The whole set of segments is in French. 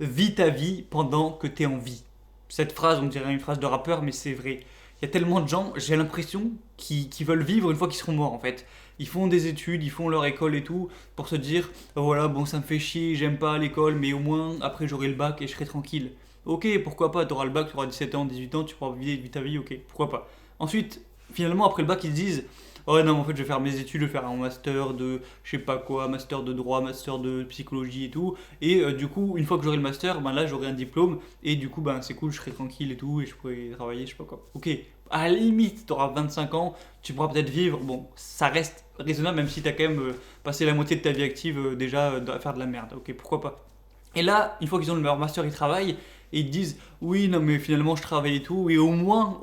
vis ta vie pendant que tu es en vie. Cette phrase, on dirait une phrase de rappeur, mais c'est vrai. Il y a tellement de gens, j'ai l'impression, qui veulent vivre une fois qu'ils seront morts en fait. Ils font des études, ils font leur école et tout, pour se dire, oh, voilà, bon, ça me fait chier, j'aime pas l'école, mais au moins, après, j'aurai le bac et je serai tranquille. Ok, pourquoi pas, t'auras le bac, tu auras 17 ans, 18 ans, tu pourras vivre ta vie, ok, pourquoi pas. Ensuite, finalement, après le bac, ils se disent, oh ouais, non, mais en fait, je vais faire mes études, je vais faire un master de je sais pas quoi, master de droit, master de psychologie et tout. Et du coup, une fois que j'aurai le master, ben là, j'aurai un diplôme. Et du coup, ben c'est cool, je serai tranquille et tout. Et je pourrai travailler, je sais pas quoi. Ok, à la limite, tu auras 25 ans, tu pourras peut-être vivre. Bon, ça reste raisonnable, même si tu as quand même passé la moitié de ta vie active déjà à faire de la merde. Ok, pourquoi pas. Et là, une fois qu'ils ont leur master, ils travaillent. Et ils disent, oui, non, mais finalement, je travaille et tout. Et au moins,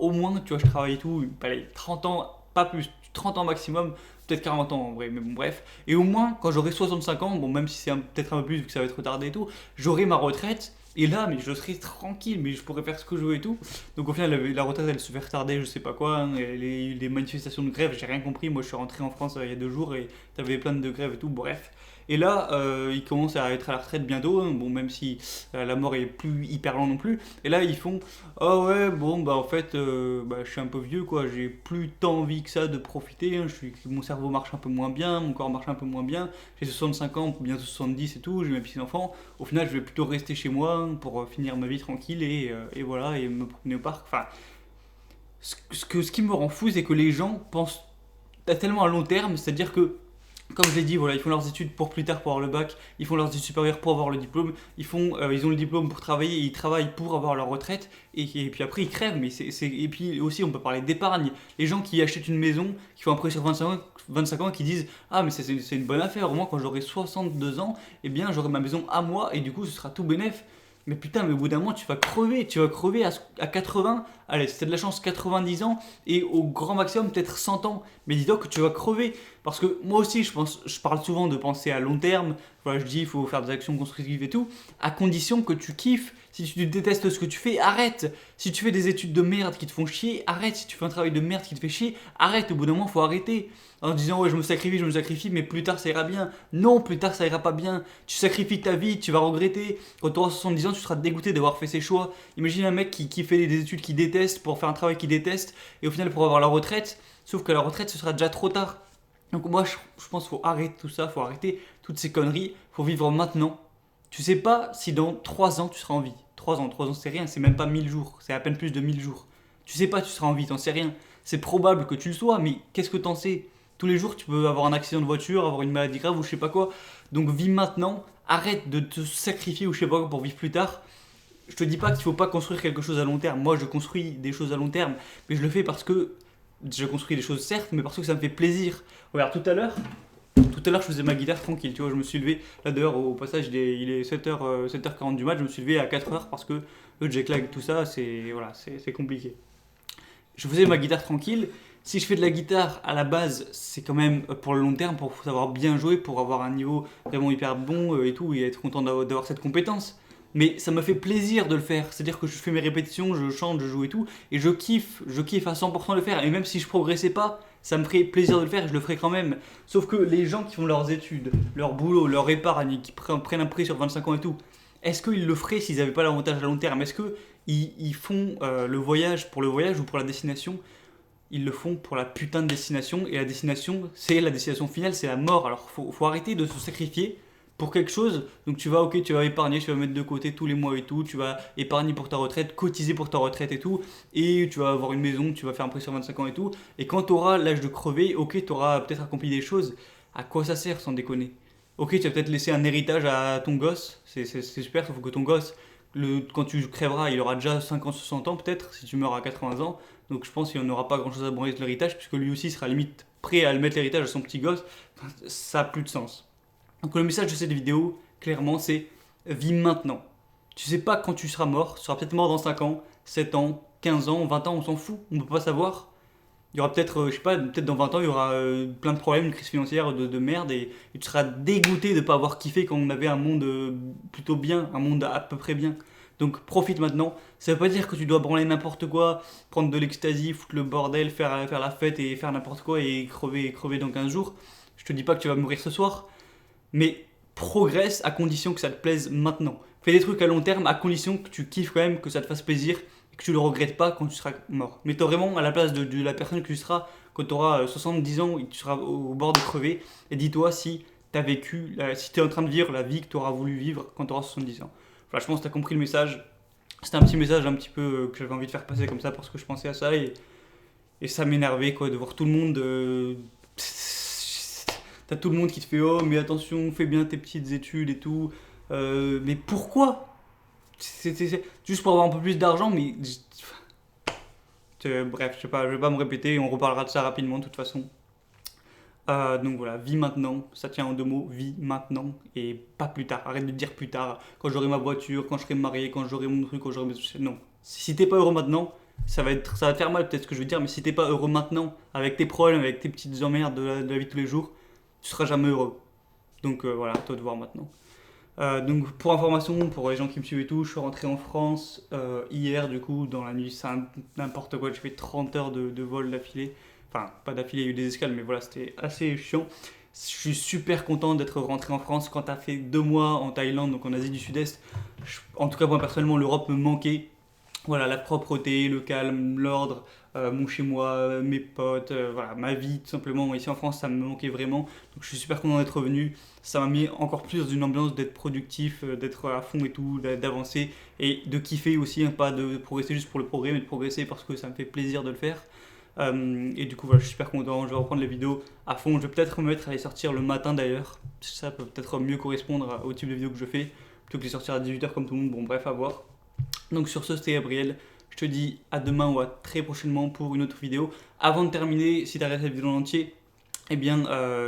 tu vois, je travaille et tout. Allez, 30 ans, pas plus, 30 ans maximum, peut-être 40 ans en vrai, mais bon, bref. Et au moins, quand j'aurai 65 ans, bon, même si c'est peut-être un peu plus vu que ça va être retardé et tout, j'aurai ma retraite. Et là, mais je serai tranquille, mais je pourrais faire ce que je veux et tout. Donc au final, la retraite, elle se fait retarder, je sais pas quoi. Hein, et les manifestations de grève, j'ai rien compris. Moi, je suis rentré en France il y a 2 jours et t'avais plein de grèves et tout, bref. Et là, il commence à être à la retraite bientôt, hein, bon, même si la mort est plus hyper lente non plus. Et là, ils font, ah ouais, bon, bah en fait, bah, je suis un peu vieux, quoi, j'ai plus tant envie que ça de profiter, hein, mon cerveau marche un peu moins bien, mon corps marche un peu moins bien, j'ai 65 ans, bientôt 70 et tout, j'ai mes petits-enfants. Au final, je vais plutôt rester chez moi hein, pour finir ma vie tranquille et voilà, et me promener au parc. Enfin, ce qui me rend fou, c'est que les gens pensent tellement à long terme, c'est-à-dire que comme je l'ai dit, voilà, ils font leurs études pour plus tard pour avoir le bac, ils font leurs études supérieures pour avoir le diplôme, ils ont le diplôme pour travailler, et ils travaillent pour avoir leur retraite, et puis après ils crèvent. Et puis aussi, on peut parler d'épargne. Les gens qui achètent une maison, qui font un prêt sur 25 ans, qui disent, ah, mais c'est une bonne affaire, au moins quand j'aurai 62 ans, eh bien j'aurai ma maison à moi, et du coup ce sera tout bénef. Mais putain, mais au bout d'un moment, tu vas crever à 80, allez, si t'as de la chance, 90 ans, et au grand maximum, peut-être 100 ans. Mais dis-toi que tu vas crever. Parce que moi aussi, je parle souvent de penser à long terme. Voilà, je dis, il faut faire des actions constructives et tout, à condition que tu kiffes. Si tu détestes ce que tu fais, arrête. Si tu fais des études de merde qui te font chier, arrête. Si tu fais un travail de merde qui te fait chier, arrête. Au bout d'un moment, il faut arrêter. En disant, ouais, je me sacrifie, mais plus tard ça ira bien. Non, plus tard ça ira pas bien. Tu sacrifies ta vie, tu vas regretter. Quand tu auras 70 ans, tu seras dégoûté d'avoir fait ses choix. Imagine un mec qui fait des études qu'il déteste pour faire un travail qu'il déteste, et au final pour avoir la retraite. Sauf que la retraite, ce sera déjà trop tard. Donc moi, je pense qu'il faut arrêter tout ça, il faut arrêter toutes ces conneries, il faut vivre maintenant. Tu sais pas si dans 3 ans tu seras en vie. 3 ans c'est rien, c'est même pas 1000 jours, c'est à peine plus de 1000 jours. Tu sais pas tu seras en vie, t'en sais rien. C'est probable que tu le sois, mais qu'est-ce que t'en sais? Tous les jours tu peux avoir un accident de voiture, avoir une maladie grave ou je sais pas quoi. Donc vis maintenant, arrête de te sacrifier ou je sais pas quoi pour vivre plus tard. Je te dis pas qu'il faut pas construire quelque chose à long terme. Moi je construis des choses à long terme, mais je le fais parce que je construis des choses certes, mais parce que ça me fait plaisir. Regarde, tout à l'heure, je faisais ma guitare tranquille, tu vois, je me suis levé, là d'ailleurs, au passage, il est 7h, 7h40 du mat, je me suis levé à 4h parce que le jet lag, tout ça, voilà, c'est compliqué. Je faisais ma guitare tranquille. Si je fais de la guitare à la base, c'est quand même pour le long terme, pour savoir bien jouer, pour avoir un niveau vraiment hyper bon et tout, et être content d'avoir cette compétence. Mais ça me fait plaisir de le faire, c'est-à-dire que je fais mes répétitions, je chante, je joue et tout, et je kiffe à 100% le faire. Et même si je progressais pas, ça me ferait plaisir de le faire et je le ferai quand même. Sauf que les gens qui font leurs études, leur boulot, leur épargne, et qui prennent un prêt sur 25 ans et tout, est-ce qu'ils le feraient s'ils n'avaient pas l'avantage à long terme? Est-ce qu'ils font le voyage pour le voyage ou pour la destination? Ils le font pour la putain de destination, et la destination, c'est la destination finale, c'est la mort. Alors faut arrêter de se sacrifier pour quelque chose. Donc tu vas épargner, tu vas mettre de côté tous les mois et tout, tu vas épargner pour ta retraite, cotiser pour ta retraite et tout, et tu vas avoir une maison, tu vas faire un prêt sur 25 ans et tout, et quand tu auras l'âge de crever, ok, tu auras peut-être accompli des choses. À quoi ça sert sans déconner? Ok, tu vas peut-être laisser un héritage à ton gosse, c'est super, sauf que ton gosse, quand tu crèveras, il aura déjà 50, 60 ans peut-être, si tu meurs à 80 ans. Donc je pense qu'il n'aura pas grand-chose à branler de l'héritage, puisque lui aussi sera limite prêt à le mettre l'héritage à son petit gosse. Enfin, ça n'a plus de sens. Donc le message de cette vidéo, clairement, c'est vis maintenant. Tu sais pas quand tu seras mort, tu seras peut-être mort dans 5 ans, 7 ans, 15 ans, 20 ans, on s'en fout, on ne peut pas savoir. Il y aura peut-être, je sais pas, peut-être dans 20 ans, il y aura plein de problèmes, une crise financière de merde, et tu seras dégoûté de ne pas avoir kiffé quand on avait un monde plutôt bien, un monde à peu près bien. Donc profite maintenant. Ça veut pas dire que tu dois branler n'importe quoi, prendre de l'ecstasy, foutre le bordel, faire la fête et faire n'importe quoi et crever dans 15 jours. Je te dis pas que tu vas mourir ce soir, mais progresse à condition que ça te plaise maintenant. Fais des trucs à long terme à condition que tu kiffes quand même, que ça te fasse plaisir et que tu le regrettes pas quand tu seras mort. Mets-toi vraiment à la place de la personne que tu seras quand tu auras 70 ans et que tu seras au bord de crever et dis-toi si tu as vécu, si tu es en train de vivre la vie que tu auras voulu vivre quand tu auras 70 ans. Voilà, je pense que tu as compris le message. C'était un petit message un petit peu que j'avais envie de faire passer comme ça parce que je pensais à ça et ça m'énervait quoi de voir tout le monde. T'as tout le monde qui te fait oh mais attention fais bien tes petites études et tout. Mais pourquoi c'est juste pour avoir un peu plus d'argent mais bref je sais pas, je vais pas me répéter, on reparlera de ça rapidement de toute façon. Donc voilà, vis maintenant, ça tient en 2 mots, vis maintenant et pas plus tard. Arrête de dire plus tard, quand j'aurai ma voiture, quand je serai marié, quand j'aurai mon truc, quand j'aurai mes... Non, si t'es pas heureux maintenant, ça va te faire mal peut-être ce que je veux dire, mais si t'es pas heureux maintenant, avec tes problèmes, avec tes petites emmerdes de la vie de tous les jours, tu seras jamais heureux. Donc voilà, à toi de voir maintenant. Donc pour information, pour les gens qui me suivent et tout, je suis rentré en France hier du coup, dans la nuit, c'est n'importe quoi, j'ai fait 30 heures de vol d'affilée. Enfin, pas d'affilée, il y a eu des escales, mais voilà, c'était assez chiant. Je suis super content d'être rentré en France. Quand tu as fait 2 mois en Thaïlande, donc en Asie du Sud-Est, en tout cas moi personnellement, l'Europe me manquait. Voilà, la propreté, le calme, l'ordre, mon chez-moi, mes potes, voilà, ma vie tout simplement. Ici en France, ça me manquait vraiment. Donc je suis super content d'être revenu. Ça m'a mis encore plus dans une ambiance d'être productif, d'être à fond et tout, d'avancer et de kiffer aussi, hein, pas de progresser juste pour le progrès, mais de progresser parce que ça me fait plaisir de le faire. Et du coup, voilà, je suis super content. Je vais reprendre les vidéos à fond. Je vais peut-être me mettre à les sortir le matin d'ailleurs. Ça peut peut-être mieux correspondre au type de vidéo que je fais plutôt que les sortir à 18h comme tout le monde. Bon, bref, à voir. Donc, sur ce, c'était Gabriel. Je te dis à demain ou à très prochainement pour une autre vidéo. Avant de terminer, si tu as regardé cette vidéo en entier, eh bien,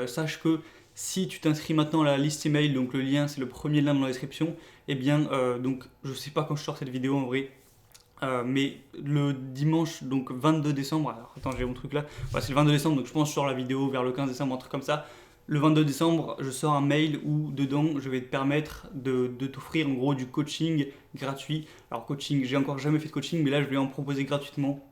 sache que si tu t'inscris maintenant à la liste email, donc le lien, c'est le premier lien dans la description, eh bien, donc, je sais pas quand je sors cette vidéo en vrai. Mais le dimanche, donc 22 décembre, alors attends, j'ai mon truc là, ouais, c'est le 22 décembre, donc je pense que je sors la vidéo vers le 15 décembre, un truc comme ça. Le 22 décembre, je sors un mail où dedans, je vais te permettre de t'offrir en gros du coaching gratuit. Alors coaching, j'ai encore jamais fait de coaching, mais là, je vais en proposer gratuitement.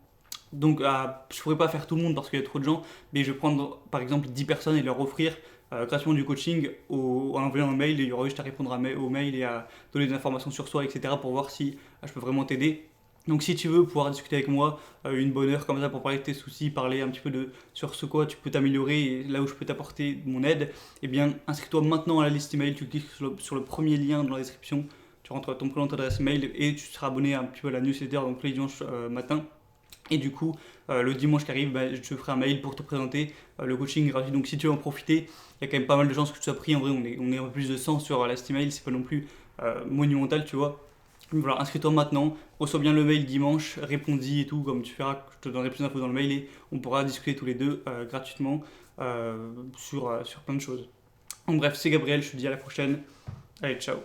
Donc je pourrais pas faire tout le monde parce qu'il y a trop de gens, mais je vais prendre par exemple 10 personnes et leur offrir gratuitement du coaching en envoyant un mail et il y aura juste à répondre au mail et à donner des informations sur soi, etc. pour voir si je peux vraiment t'aider. Donc si tu veux pouvoir discuter avec moi une bonne heure comme ça pour parler de tes soucis, parler un petit peu sur ce quoi tu peux t'améliorer et là où je peux t'apporter mon aide, eh bien inscris-toi maintenant à la liste email, tu cliques sur le premier lien dans la description, tu rentres ton prénom, ton adresse mail et tu seras abonné un petit peu à la newsletter donc tous les dimanches matin. Et du coup, le dimanche qui arrive, je te ferai un mail pour te présenter le coaching gratuit. Donc si tu veux en profiter, il y a quand même pas mal de chances que tu sois pris. En vrai, on est un peu plus de 100 sur la liste email, c'est pas non plus monumental, tu vois. Donc voilà, inscris-toi maintenant, reçois bien le mail dimanche, réponds-y et tout, comme tu feras, je te donnerai plus d'infos dans le mail et on pourra discuter tous les deux gratuitement sur plein de choses. Donc bref, c'est Gabriel, je te dis à la prochaine. Allez, ciao.